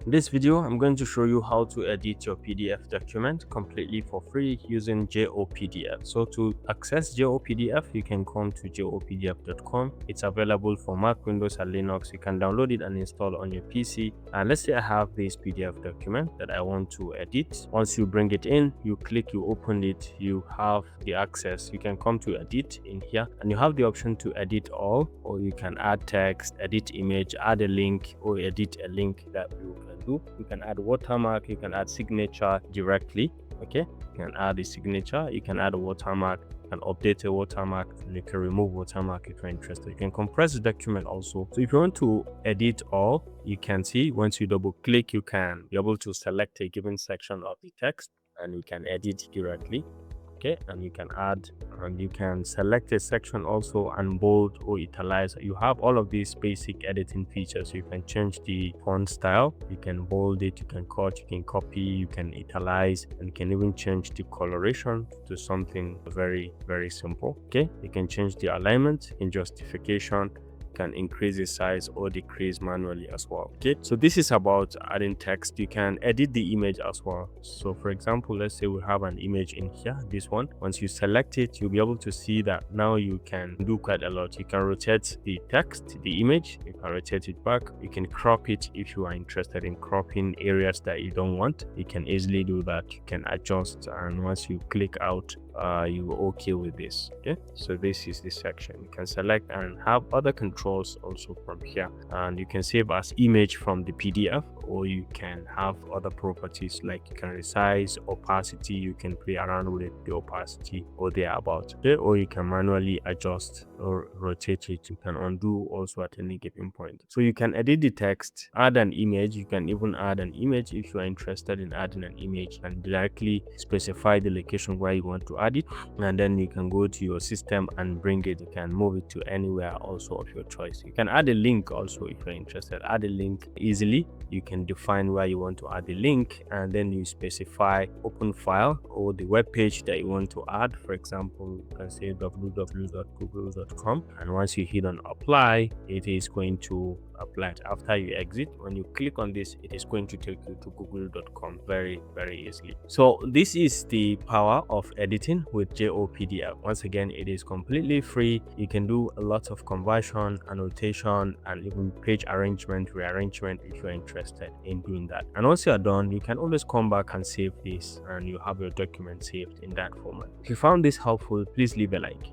In this video, I'm going to show you how to edit your PDF document completely for free using JOPDF. So to access JOPDF, you can come to jopdf.com. It's available for Mac, Windows, and Linux. You can download it and install on your PC. And let's say I have this PDF document that I want to edit. Once you bring it in, you click, you open it, you have the access. You can come to edit in here, and you have the option to edit all, or you can add text, edit image, add a link, or edit a link that you can do. You can add watermark, you can add signature directly. Okay, you can add a signature, you can add a watermark, you can update a watermark, and you can remove watermark if you're interested. You can compress the document also. So if you want to edit all, you can see once you double click, you can be able to select a given section of the text and you can edit directly. Okay, and you can add, and you can select a section also and bold or italize. You have all of these basic editing features. You can change the font style, you can bold it, you can cut, you can copy, you can italize, and you can even change the coloration to something very simple. Okay, you can change the alignment in justification, can increase the size or decrease manually as well. Okay, so this is about adding text. You can edit the image as well. So for example, let's say we have an image in here, this one. Once you select it, you'll be able to see that now you can do quite a lot. You can rotate the text, the image, you can rotate it back, you can crop it. If you are interested in cropping areas that you don't want, you can easily do that. You can adjust, and once you click out, you're okay with this. Okay, so this is the section. You can select and have other controls also from here, and you can save as image from the PDF, or you can have other properties like you can resize, opacity. You can play around with the opacity or thereabout. Okay, or you can manually adjust or rotate it. You can undo also at any given point. So you can edit the text, add an image. You can even add an image if you are interested in adding an image, and directly specify the location where you want to add it, and then you can go to your system and bring it. You can move it to anywhere also of your choice. You can add a link also if you're interested. Add a link easily. You can define where you want to add the link, and then you specify open file or the web page that you want to add. For example, you can say www.google.com, and once you hit on apply, it is going to apply it. After you exit, when you click on this, it is going to take you to google.com very easily. So this is the power of editing with JOPDF. Once again, it is completely free. You can do a lot of conversion, annotation, and even page arrangement, rearrangement if you're interested in doing that. And once you're done, you can always come back and save this, and you have your document saved in that format. If you found this helpful, please leave a like.